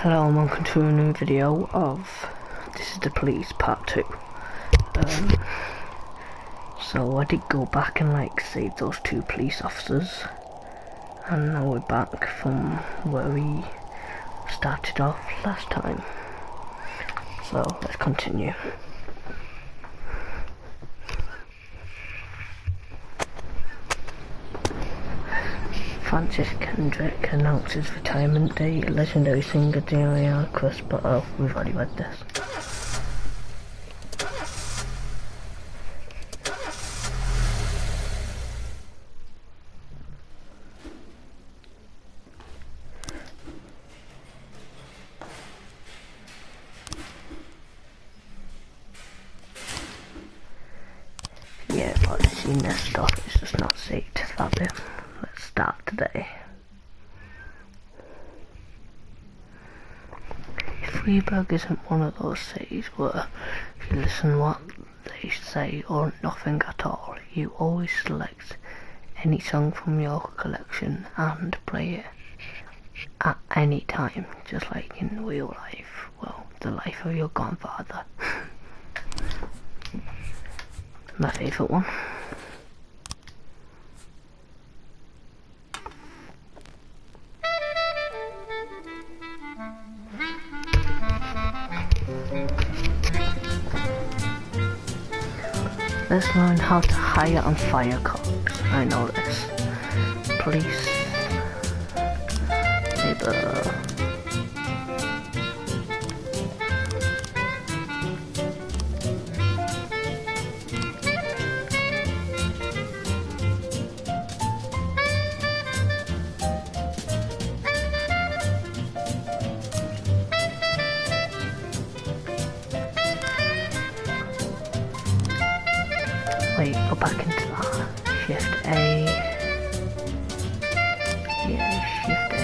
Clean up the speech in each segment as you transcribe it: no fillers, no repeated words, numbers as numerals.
Hello and welcome to a new video of This is the Police Part 2. So I did go back and save those two police officers, and now we're back from where we started off last time. So let's continue. Francis Kendrick announces retirement date. Legendary singer Diana Chris, but we've already read this. Yeah, but I've seen this stuff, it's just not saved to that bit. Let's start today. Freeburg isn't one of those cities where if you listen what they say or nothing at all, you always select any song from your collection and play it at any time, just like in real life. Well, the life of your grandfather. My favourite one. Let's learn how to hire and fire cops. I know this. Police. Labor. Wait, go back into that. Shift A. Yeah, Shift A.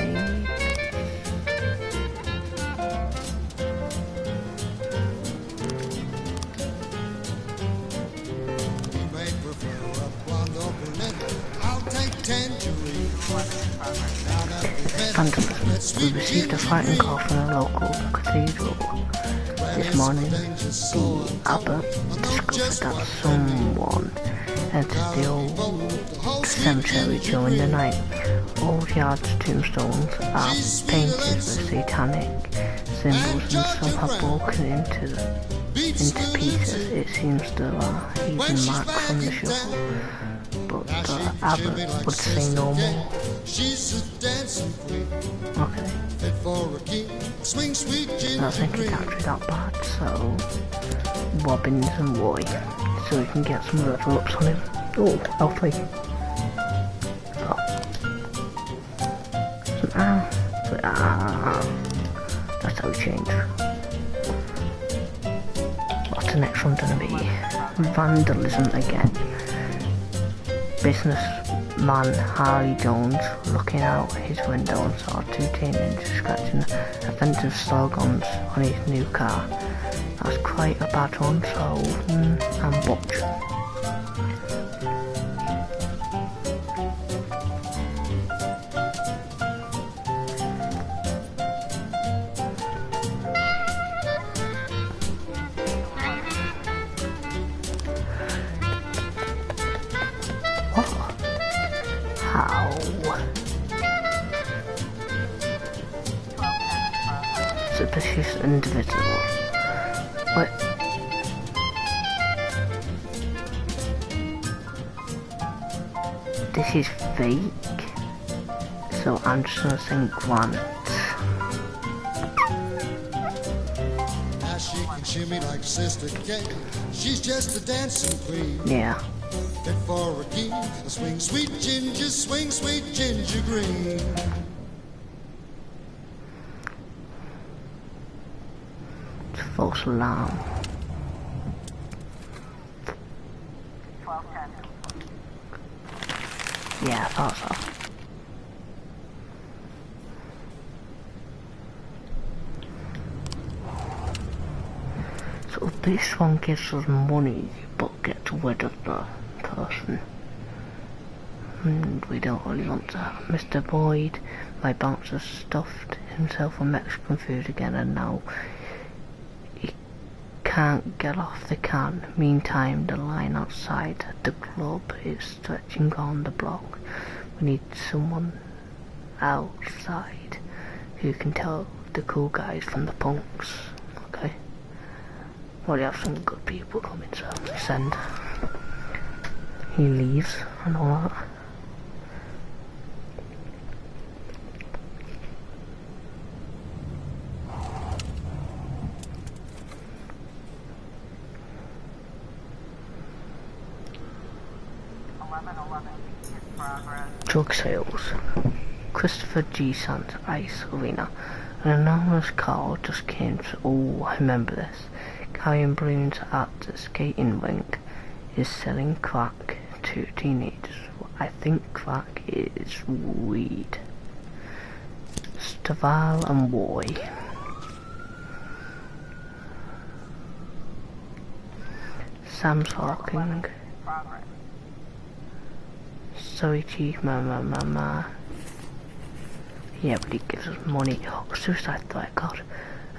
Vandalism. We received a frightening call from a local cathedral. This morning, the abbot discovered that someone entered the old cemetery during the night. Old yards, tombstones are painted with satanic symbols, and some have broken into pieces. It seems there are even marks from the shovel, but the abbot would say no more. Okay. I don't think it's actually that bad, so Robbins and Roy, so we can get some level ups on him. Oh, L3. That's how we change. What's the next one gonna be? Vandalism again. Businessman Harry Jones looking out his window and saw two teenagers scratching offensive slogans on his new car. That's quite a bad one, so I'm butch. How? Suspicious individual. What? This is fake, so I'm just gonna sing Grant. Now she can shimmy like Sister Kate. She's just a dancing queen. Yeah. Fit for a king, swing sweet ginger green. It's false alarm. Yeah, I thought so. So this one gives us money, but gets rid of the person. and we don't really want that. Mr. Boyd, my bouncer, stuffed himself with Mexican food again, and now he can't get off the can. Meantime, the line outside the club is stretching on the block. We need someone outside who can tell the cool guys from the punks. Okay? Well, you have some good people coming, so send. He leaves and all that. Drug sales. Christopher G. Sands Ice Arena. An anonymous call just came to... Oh, I remember this. Carrying balloons at the skating rink is selling crack to teenagers. I think crack is weed. Staval and Roy. Sam's Hawking. Sorry, Chief, ma. Yeah, but he gives us money. Oh, suicide threat, God.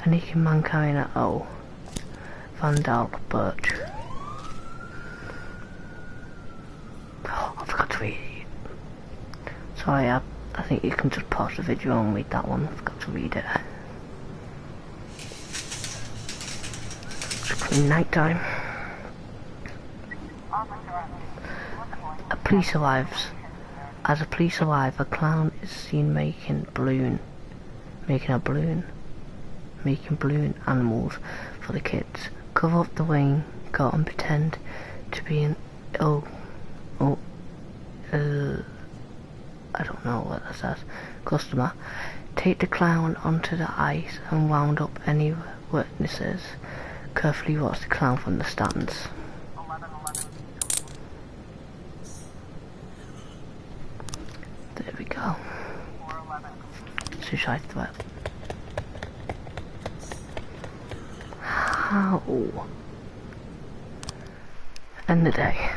A naked man carrying a... Oh. Vandal Birch. Oh, I forgot to read it. Sorry, I think you can just pause the video and read that one. I forgot to read it. It's clean night time. A police arrives. As the police arrive, a clown is seen making balloon animals for the kids. Cover up the rain, go and pretend to be an I don't know what that says. Customer. Take the clown onto the ice and round up any witnesses. Carefully watch the clown from the stands. There we go. Suicide threat. How? End the day.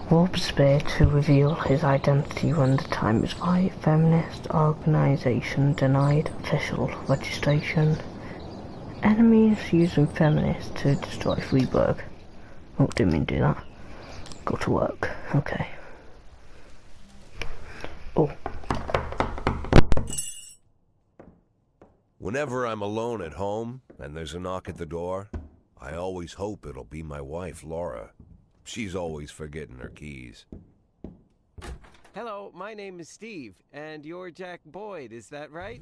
Robespierre to reveal his identity when the time is right. Feminist organisation denied official registration. Enemies using feminists to destroy Freiburg. Oh, didn't mean to do that. Go to work. Okay. Oh. Whenever I'm alone at home and there's a knock at the door, I always hope it'll be my wife, Laura. She's always forgetting her keys. Hello, my name is Steve, and you're Jack Boyd, is that right?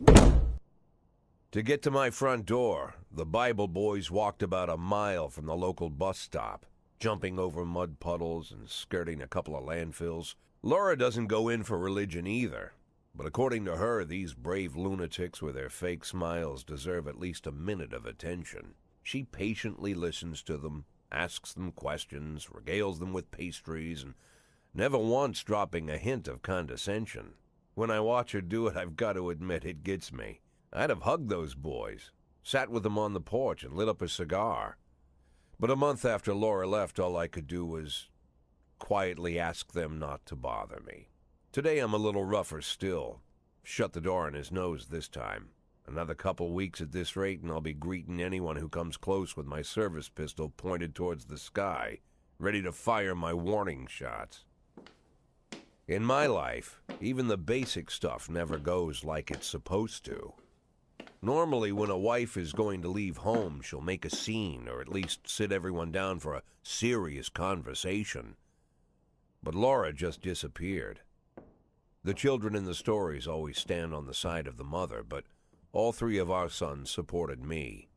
To get to my front door, the Bible boys walked about a mile from the local bus stop, jumping over mud puddles and skirting a couple of landfills. Laura doesn't go in for religion either, but according to her, these brave lunatics with their fake smiles deserve at least a minute of attention. She patiently listens to them, asks them questions, regales them with pastries, and never once dropping a hint of condescension. When I watch her do it, I've got to admit it gets me. I'd have hugged those boys, sat with them on the porch and lit up a cigar. But a month after Laura left, all I could do was quietly ask them not to bother me. Today I'm a little rougher still. Shut the door on his nose this time. Another couple weeks at this rate and I'll be greeting anyone who comes close with my service pistol pointed towards the sky, ready to fire my warning shots. In my life, even the basic stuff never goes like it's supposed to. Normally, when a wife is going to leave home, she'll make a scene or at least sit everyone down for a serious conversation. But Laura just disappeared. The children in the stories always stand on the side of the mother, but all three of our sons supported me.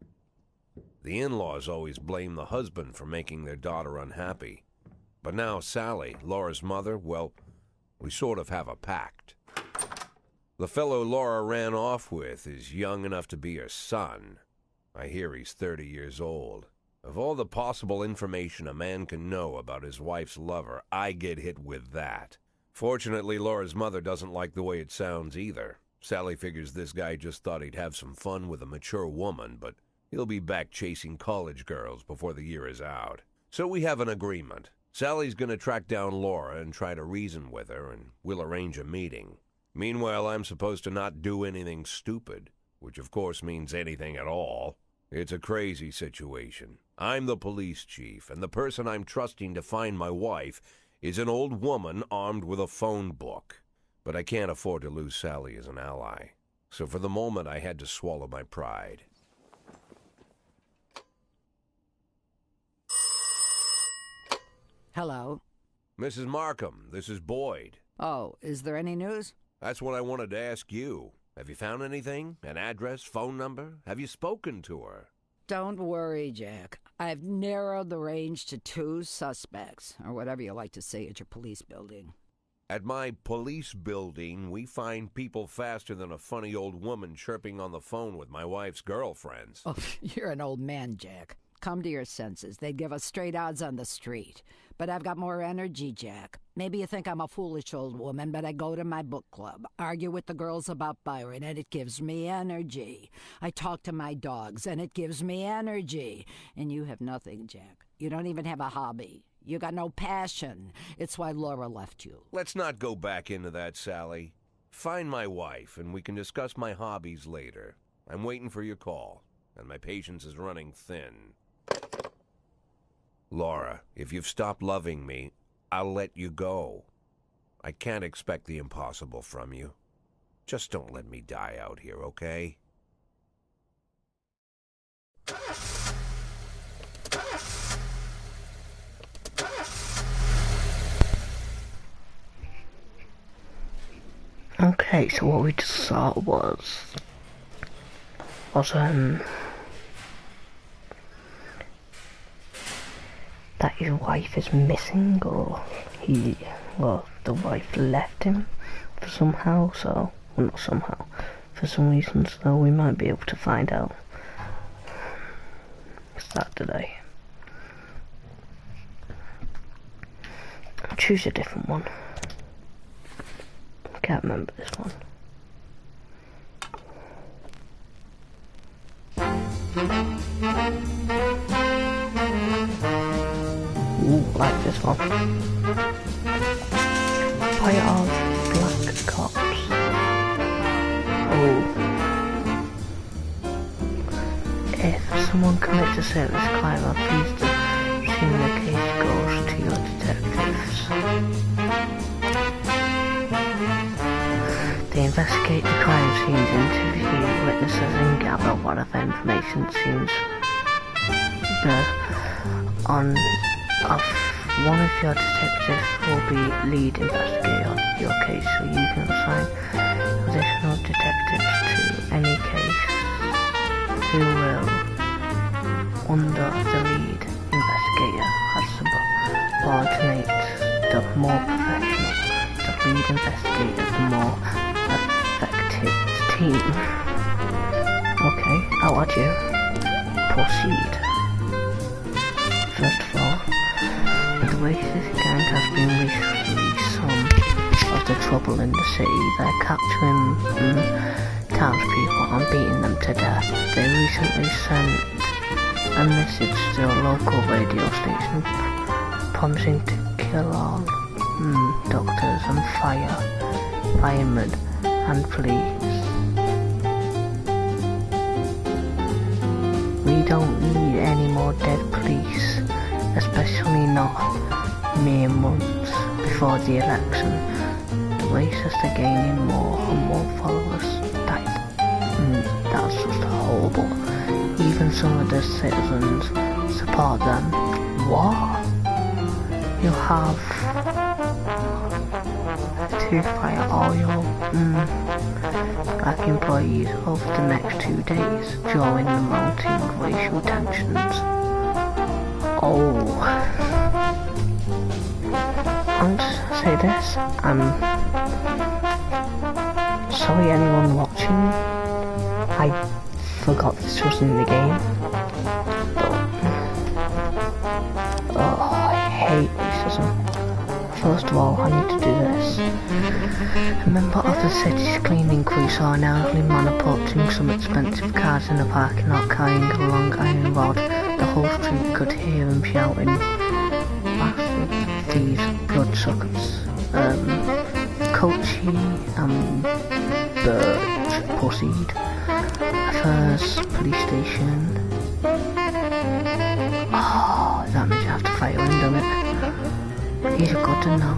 The in-laws always blame the husband for making their daughter unhappy. But now Sally, Laura's mother, well, we sort of have a pact. The fellow Laura ran off with is young enough to be her son. I hear he's 30 years old. Of all the possible information a man can know about his wife's lover, I get hit with that. Fortunately, Laura's mother doesn't like the way it sounds either. Sally figures this guy just thought he'd have some fun with a mature woman, but he'll be back chasing college girls before the year is out. So we have an agreement. Sally's gonna track down Laura and try to reason with her, and we'll arrange a meeting. Meanwhile, I'm supposed to not do anything stupid, which of course means anything at all. It's a crazy situation. I'm the police chief, and the person I'm trusting to find my wife is an old woman armed with a phone book. But I can't afford to lose Sally as an ally. So for the moment, I had to swallow my pride. Hello. Mrs. Markham, this is Boyd. Oh, is there any news? That's what I wanted to ask you. Have you found anything? An address, phone number? Have you spoken to her? Don't worry, Jack. I've narrowed the range to 2 suspects, or whatever you like to say at your police building. At my police building, we find people faster than a funny old woman chirping on the phone with my wife's girlfriends. Oh, you're an old man, Jack. Come to your senses. They'd give us straight odds on the street. But I've got more energy, Jack. Maybe you think I'm a foolish old woman, but I go to my book club, argue with the girls about Byron, and it gives me energy. I talk to my dogs, and it gives me energy. And you have nothing, Jack. You don't even have a hobby. You got no passion. It's why Laura left you. Let's not go back into that, Sally. Find my wife, and we can discuss my hobbies later. I'm waiting for your call, and my patience is running thin. Laura, if you've stopped loving me, I'll let you go. I can't expect the impossible from you. Just don't let me die out here, okay? Okay, so what we just saw was that his wife is missing, or the wife left him for some reason, so we might be able to find out Saturday. Choose a different one. Can't remember this one. Ooh, like this one. Fire of Black Cops. Oh. If someone commits a serious crime, I'm pleased to see the case goes to your detectives. They investigate the crime scenes, interview witnesses and gather whatever information seems on of one of your detectives will be lead investigator on your case, so you can assign additional detectives to any case who will, under the lead investigator, has subordinate the more professional, the lead investigator, the more effective team. Okay, I'll add you. Proceed. First of all, the racist gang has been recently some of the trouble in the city. They're capturing townspeople and beating them to death. They recently sent a message to a local radio station promising to kill all doctors and firemen and police. We don't need any more dead police, especially not mere months before the election. The racists are gaining more and more followers. That's just horrible. Even some of the citizens support them. What? You have to fire all your black employees over the next 2 days during the mounting racial tensions. Oh. I'll just say this, sorry anyone watching, I forgot this was in the game, but, I hate racism. first of all, I need to do this. A member of the city's cleaning crew saw an elderly man approaching some expensive cars in the parking lot carrying a long iron rod. The whole street could hear him shouting, "Bastard, thieves, bloodsuckers." Kochi and Birch proceed. First police station. Oh, that means you have to fight him, doesn't it? He's a good to know.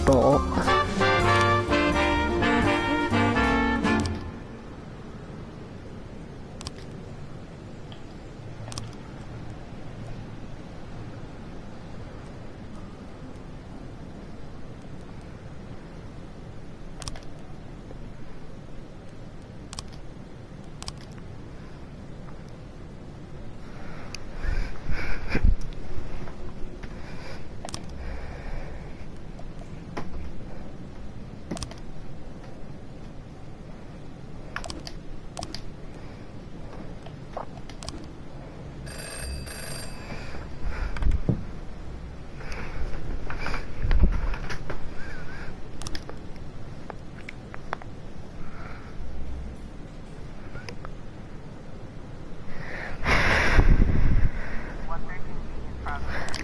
But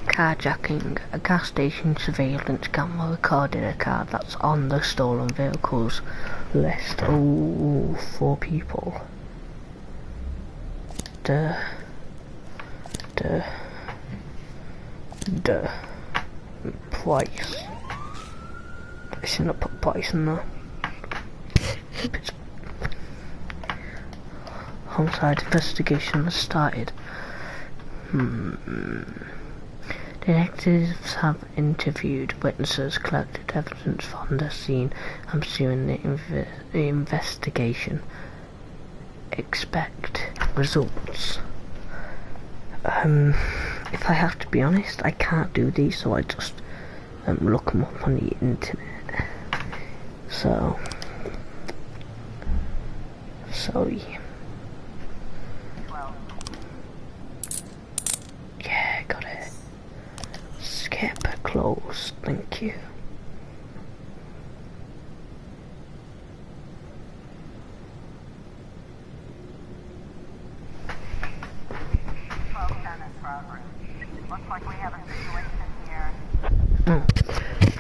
carjacking. A gas station surveillance camera recorded a car that's on the stolen vehicles list. Oh, 4 people. Price. I shouldn't put price in there. Homicide investigation has started. Detectives have interviewed witnesses, collected evidence from the scene, and pursuing the investigation. Expect results. If I have to be honest, I can't do these, so I just look them up on the internet. So sorry. Yeah, got it. Skip close, thank you.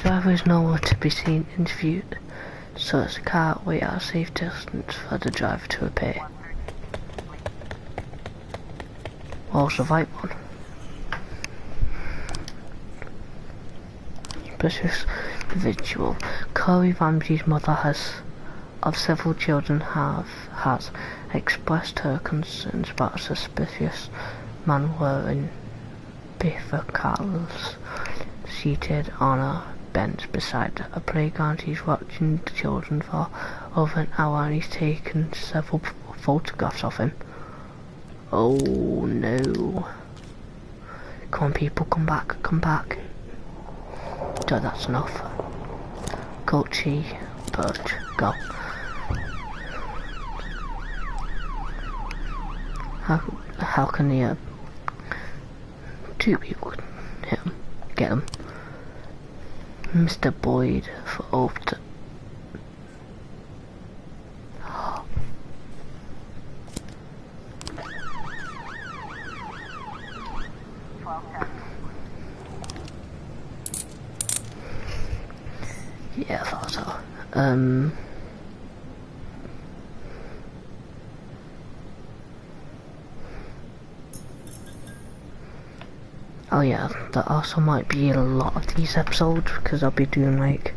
Driver is nowhere to be seen interviewed. Search the car, wait at a safe distance for the driver to appear. What was the right one? Suspicious individual. Corey Ramsey's mother of several children has expressed her concerns about a suspicious man wearing bifocals seated on a bench beside a playground. He's watching the children for over an hour and he's taken several photographs of him. Oh no. Come on people, come back, come back. So that's enough. Kochi, Birch, go. How can the 2 people hit him? Get him. Mr. Boyd for oath. Yeah, I thought so. Oh yeah, there also might be a lot of these episodes because I'll be doing like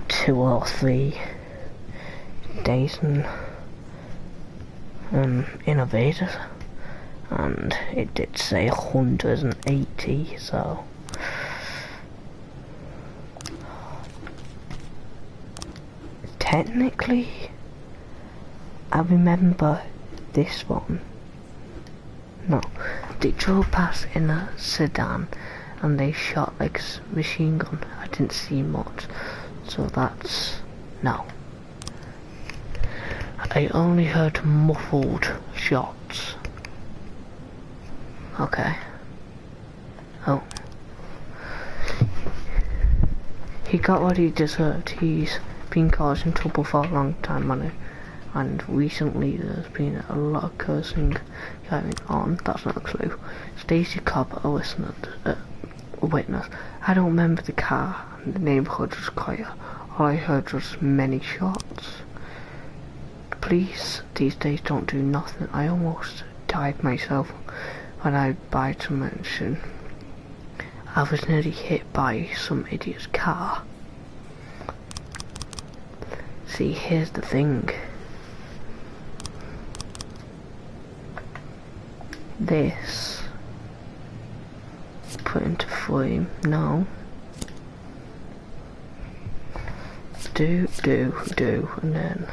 2 or 3 days in Innovators, and it did say 180, so technically I remember this one No. They drove past in a sedan and they shot like a machine gun. I didn't see much. So that's... no. I only heard muffled shots. Okay. Oh. He got what he deserved. He's been causing trouble for a long time, and recently there's been a lot of cursing going on. That's not a clue. Stacey Cobb, a witness. I don't remember the car. The neighbourhood was quiet. All I heard was many shots. Police these days don't do nothing. I almost died myself when I by to mention I was nearly hit by some idiot's car. See, here's the thing. This put into frame. No. Do, and then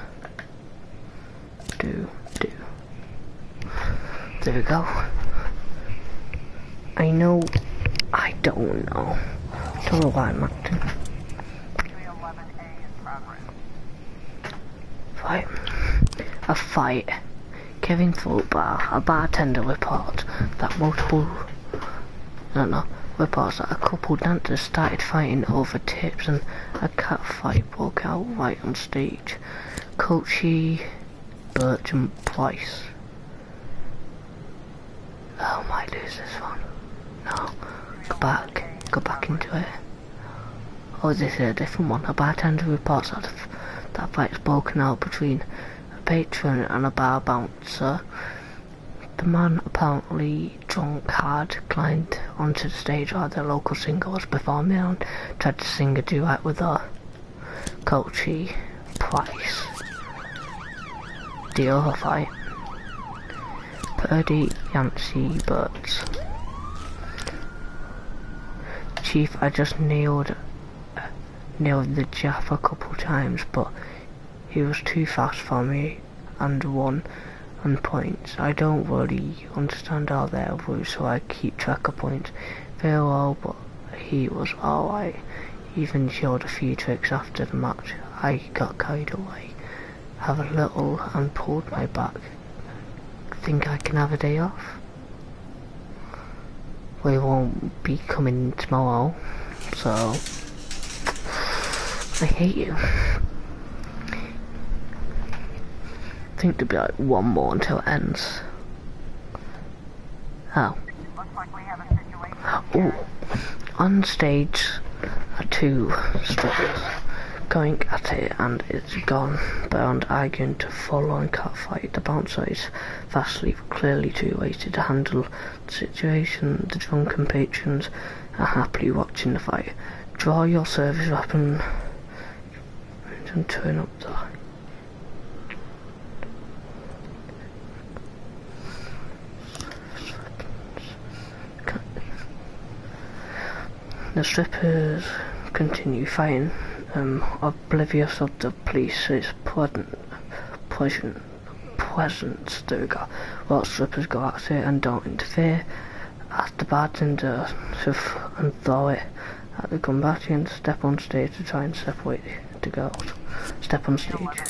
do. There we go. I don't know. Don't know why I'm acting. Right. A fight. Kevin Thorpe, a bartender, reports that reports that a couple dancers started fighting over tips and a cat fight broke out right on stage. Coachy, Birch and Price. Oh, might lose this one. No. Go back into it. Oh, this is a different one. A bartender reports that fight's broken out between a patron and a bar bouncer. The man, apparently drunk, had climbed onto the stage while the local singer was performing and tried to sing a duet with her. Coachy, Price. The other fight. Purdy, Yancey, Birds. Chief, I just nailed the Jaff a couple times, but he was too fast for me and won on points. I don't really understand how they're rules, so I keep track of points very well, but he was alright. Even showed a few tricks after the match. I got carried away. Have a little and pulled my back. Think I can have a day off? We won't be coming tomorrow, so I hate you. I think there'll be like one more until it ends. Oh. Ooh. On stage are two strippers going at it and it's gone beyond arguing to full-on catfight. The bouncer is vastly, clearly too wasted to handle the situation. The drunken patrons are happily watching the fight. Draw your service weapon and turn up the strippers continue fighting, oblivious of the police's presence. There we go. Well, strippers go at it and don't interfere. Ask the bartender and throw it at the combatants. Step on stage to try and separate the girls. Step on stage.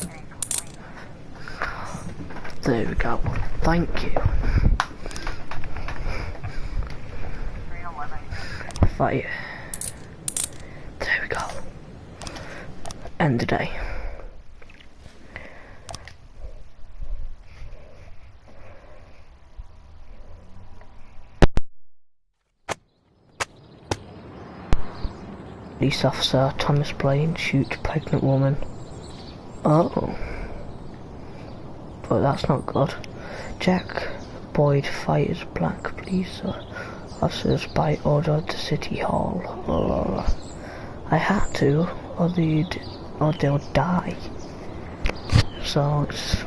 There we go. Thank you. Fight. There we go. End the day. Police officer Thomas Blaine shoots pregnant woman. Oh. But that's not good. Jack Boyd fires black police officers by order of the city hall. I had to, or they'll die. So it's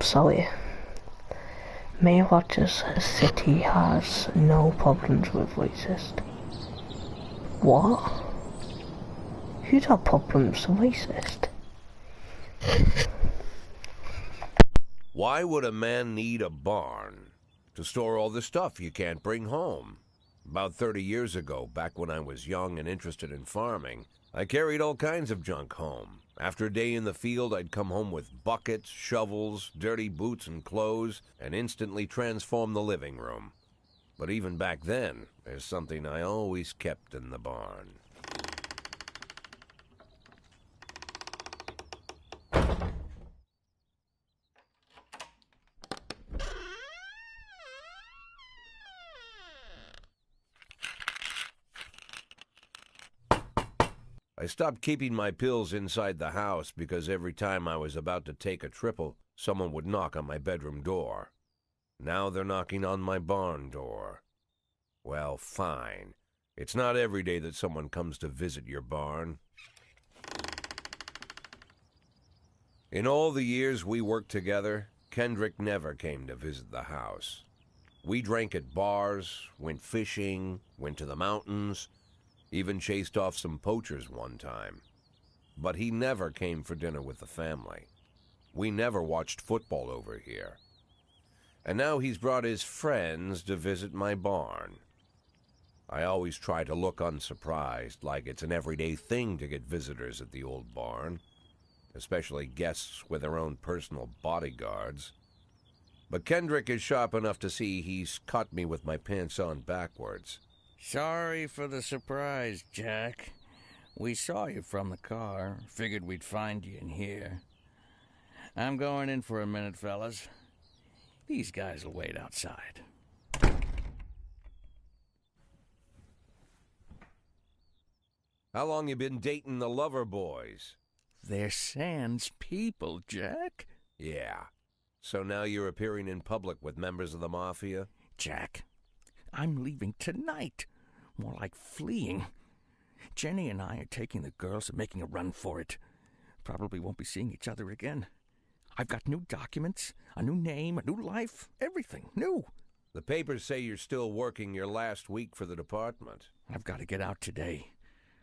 sorry. Mayor Rogers City has no problems with racist. What? Who's got problems with racist? Why would a man need a barn? To store all the stuff you can't bring home. About 30 years ago, back when I was young and interested in farming, I carried all kinds of junk home. After a day in the field, I'd come home with buckets, shovels, dirty boots and clothes, and instantly transform the living room. But even back then, there's something I always kept in the barn. I stopped keeping my pills inside the house because every time I was about to take a triple, someone would knock on my bedroom door. Now they're knocking on my barn door. Well, fine. It's not every day that someone comes to visit your barn. In all the years we worked together, Kendrick never came to visit the house. We drank at bars, went fishing, went to the mountains, even chased off some poachers one time. But he never came for dinner with the family. We never watched football over here. And now he's brought his friends to visit my barn. I always try to look unsurprised, like it's an everyday thing to get visitors at the old barn, especially guests with their own personal bodyguards. But Kendrick is sharp enough to see he's caught me with my pants on backwards. Sorry for the surprise, Jack. We saw you from the car. Figured we'd find you in here. I'm going in for a minute, fellas. These guys will wait outside. How long you been dating the Lover Boys? They're Sans people, Jack. Yeah. So now you're appearing in public with members of the Mafia? Jack, I'm leaving tonight. More like fleeing. Jenny and I are taking the girls and making a run for it. Probably won't be seeing each other again. I've got new documents, a new name, a new life, everything new. The papers say you're still working your last week for the department. I've got to get out today.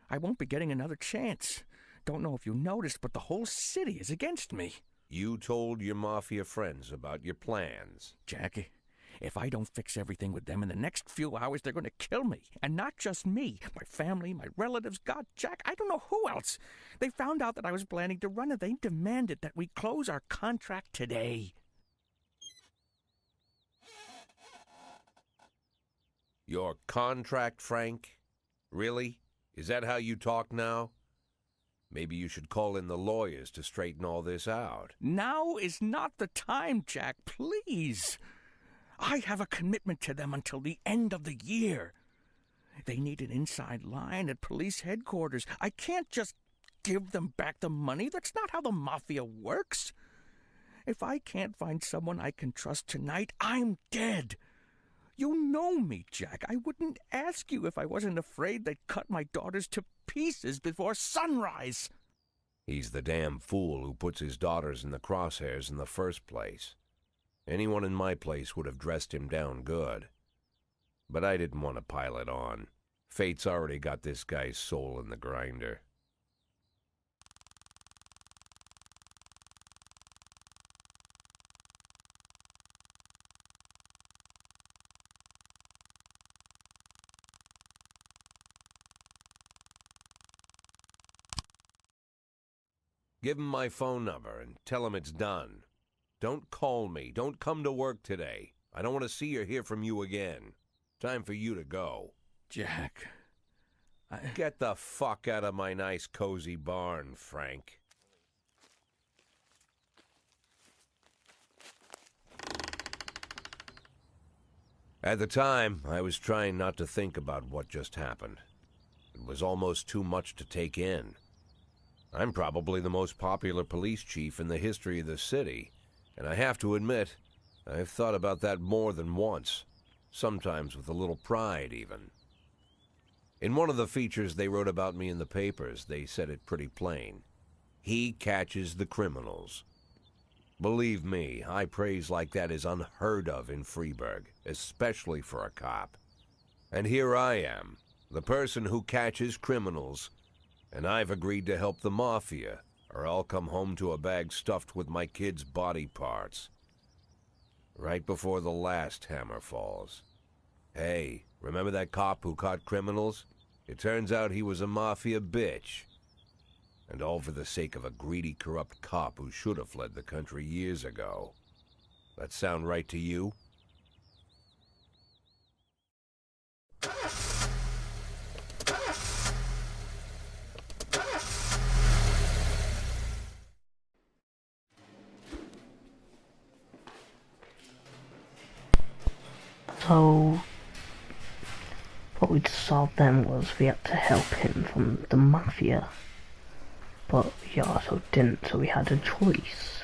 I won't be getting another chance. Don't know if you noticed, but the whole city is against me. You told your Mafia friends about your plans. Jackie, if I don't fix everything with them in the next few hours, they're going to kill me. And not just me. My family, my relatives, God, Jack, I don't know who else. They found out that I was planning to run, and they demanded that we close our contract today. Your contract, Frank? Really? Is that how you talk now? Maybe you should call in the lawyers to straighten all this out. Now is not the time, Jack, please. I have a commitment to them until the end of the year. They need an inside line at police headquarters. I can't just give them back the money. That's not how the Mafia works. If I can't find someone I can trust tonight, I'm dead. You know me, Jack. I wouldn't ask you if I wasn't afraid they'd cut my daughters to pieces before sunrise. He's the damn fool who puts his daughters in the crosshairs in the first place. Anyone in my place would have dressed him down good. But I didn't want to pile it on. Fate's already got this guy's soul in the grinder. Give him my phone number and tell him it's done. Don't call me. Don't come to work today. I don't want to see or hear from you again. Time for you to go. Jack, Get the fuck out of my nice cozy barn, Frank. At the time, I was trying not to think about what just happened. It was almost too much to take in. I'm probably the most popular police chief in the history of the city, and I have to admit, I've thought about that more than once, sometimes with a little pride even. In one of the features they wrote about me in the papers, they said it pretty plain. He catches the criminals. Believe me, high praise like that is unheard of in Freeburg, especially for a cop. And here I am, the person who catches criminals, and I've agreed to help the Mafia, or I'll come home to a bag stuffed with my kids' body parts. right before the last hammer falls. Hey, remember that cop who caught criminals? It turns out he was a mafia bitch. And all for the sake of a greedy, corrupt cop who should have fled the country years ago. That sound right to you? So, what we solved then was we had to help him from the mafia. But he also didn't, so we had a choice.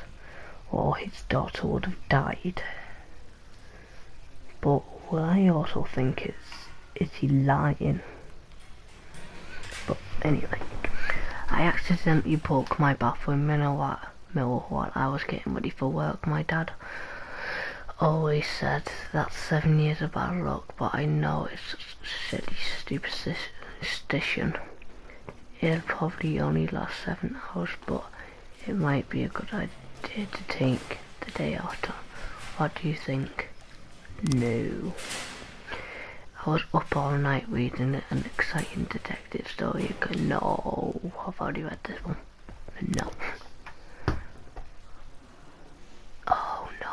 Or his daughter would have died. But what I also think is he lying? But anyway, I accidentally broke my bathroom mirror while I was getting ready for work. My dad always said that's 7 years of bad luck, but I know it's a silly superstition. It'll probably only last 7 hours, but it might be a good idea to take the day after. What do you think? No. I was up all night reading an exciting detective story. No, I've already read this one. No. Oh no.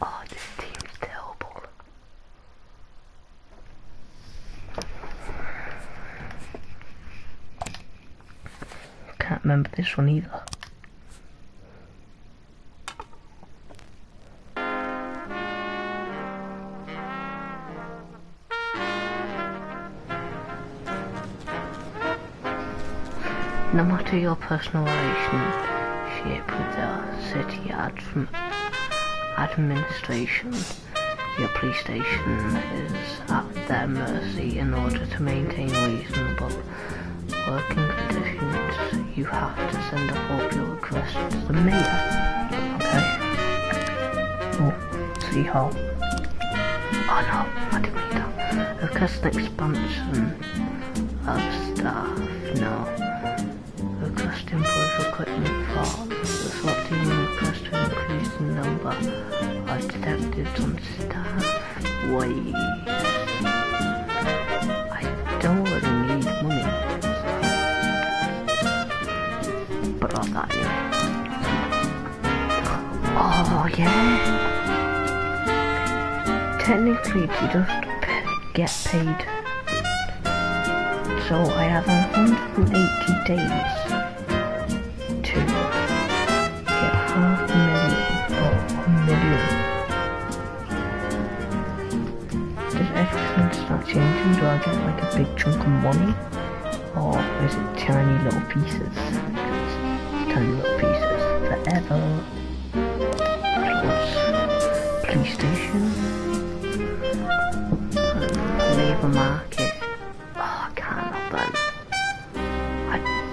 Oh, this team's terrible. Can't remember this one either. No matter your personal relationship with the city administration, your police station is at their mercy. In order to maintain reasonable working conditions, you have to send a formal request to the mayor. Okay? Oh, City Hall. Oh no, I didn't read that. Request an expansion of staff. No. Request to improve equipment for the SWAT team. Request to increase the number of detectives on staff. Wait. I don't really need money. But I'll that anyway. Oh yeah. Technically you just get paid. So I have 180 days to get $500,000 or $1 million. Does everything start changing? Do I get like a big chunk of money? Or is it tiny little pieces? Tiny little pieces. Forever. Plus police station. Labour market.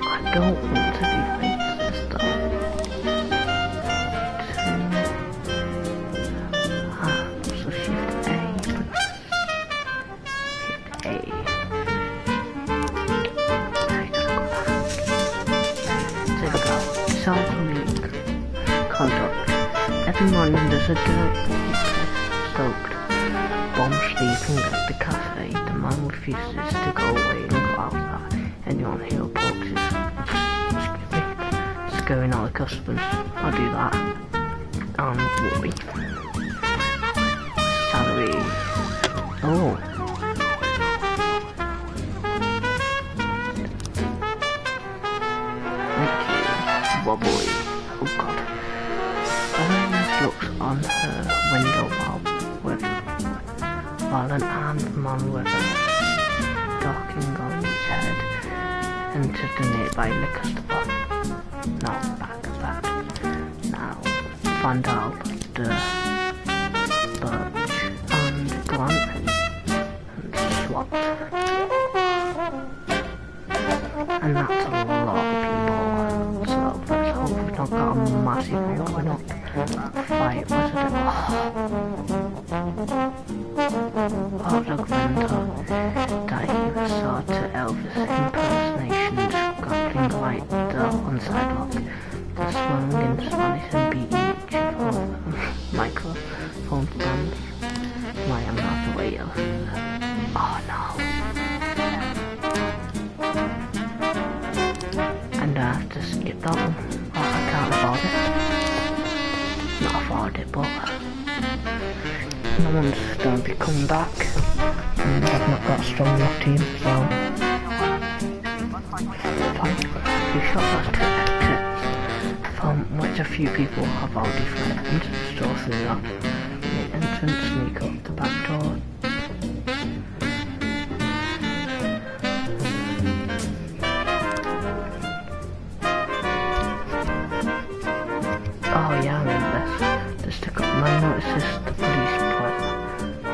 I don't want to be racist though. So shift A, shift A. Now you gotta go back. There we go. Self-league conduct. Every morning there's a dirt stoked bomb sleeping at the cafe. The man refuses to go away and go outside. Anyone who approaches going out of customers. I'll do that. Worry. Salary. Oh. Thank you. Wobbly. Oh god. Ernest looks on her window while an armed man with a docking on his head entered the nearby liquor store. Now back. Now find out the Birch and Grant and SWAT. And that's a lot of people. So let's hope we've not got a massive one going up. Fight, was it? Oh, Doug Venter, that he resort to Elvis impersonations, grappling right there on sidewalk. The swung in Spanish and beating wait. Oh no. And I have to skip that one. I can't afford it. Not afford it, but no one's going to be coming back. And I've not got a strong enough team, so we shot those two exits from which a few people have already threatened to stroll through that the entrance, sneak up the back door. Oh yeah, I remember this. The stick-up man notices the police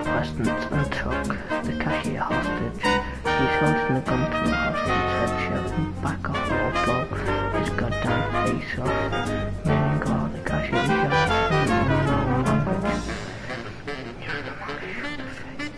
presence and took the cashier hostage. He's holding a gun to the hostage's head, shouting, "Back off or I'll blow his goddamn face off." Meanwhile, the cashier is yelling in unknown language. You're the man who shoot the face.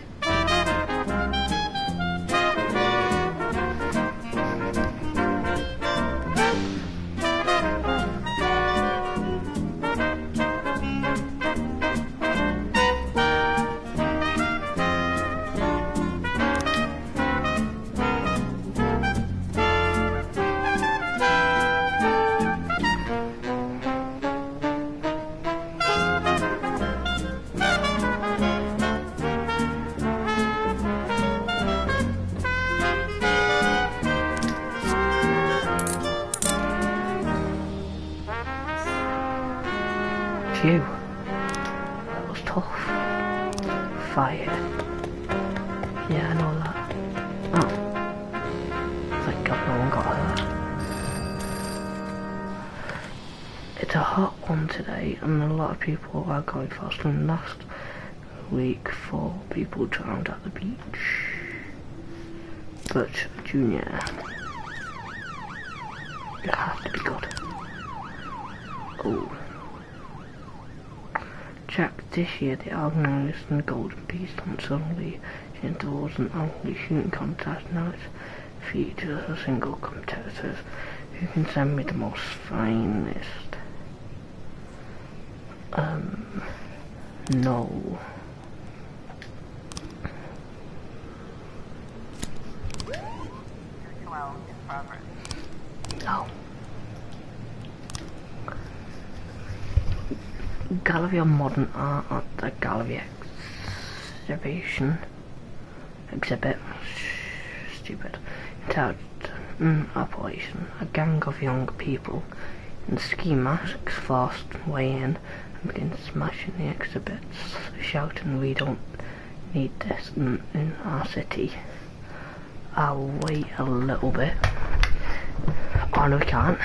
Phew. That was tough. Fire. Yeah, I know that. Oh. Thank God no one got hurt. It's a hot one today, and a lot of people are going faster than last week. 4 people drowned at the beach. Butch Jr. You have to be good. Oh. Jack, this year they organised the Golden Beast and suddenly there was an only shooting contest. Now it features a single competitor who can send me the most finest. No. No. Gallery of Modern Art at the Gallery exhibit. Stupid. Entitled Operation. A gang of young people in ski masks forced way in and begin smashing the exhibits, shouting, "We don't need this in our city." I'll wait a little bit. Oh no, we can't.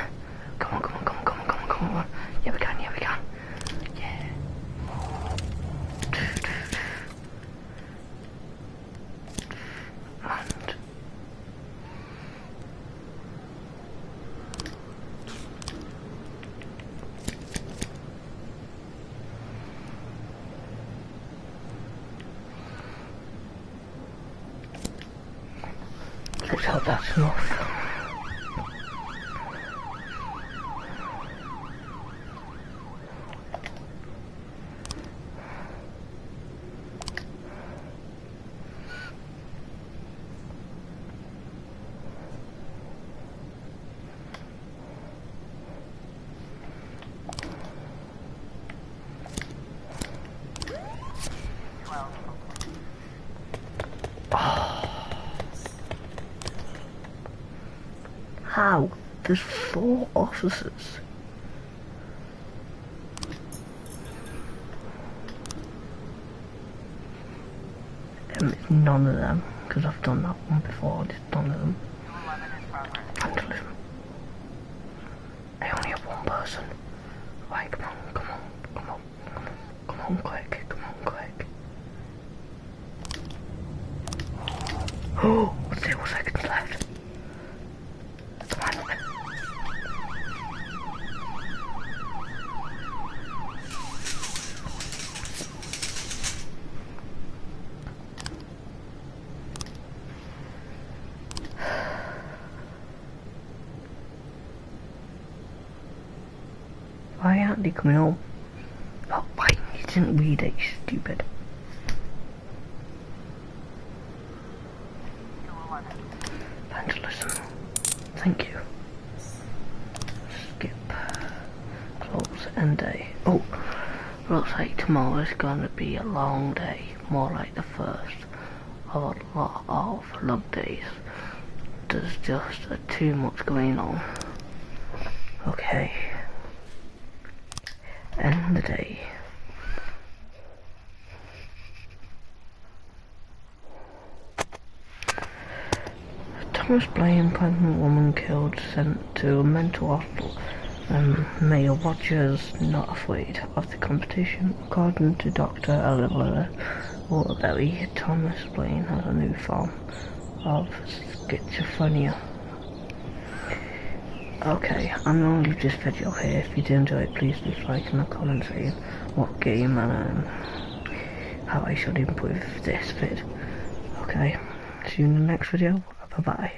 Come on. Yeah, we can. Let's hope that's enough. How? There's 4 officers. It's none of them, because I've done that one before. It's none of them. Vandalism. I only have 1 person. Right, come on, quick. Oh, 0 seconds left. Why aren't they coming home? Oh, why? You didn't read it, you stupid. Evangelism. Thank you. Skip. Close. End day. Oh, looks like tomorrow's gonna be a long day. More like the first of a lot of long days. There's just too much going on. Okay. End the day. Thomas Blaine, pregnant woman killed, sent to a mental hospital. Mayor Rogers not afraid of the competition. According to Dr. Oliver Waterbury, Thomas Blaine has a new form of schizophrenia. Okay, I'm going to leave this video here. If you did enjoy it, please leave a like and a comment saying what game and how I should improve this vid. Okay, see you in the next video. Bye bye.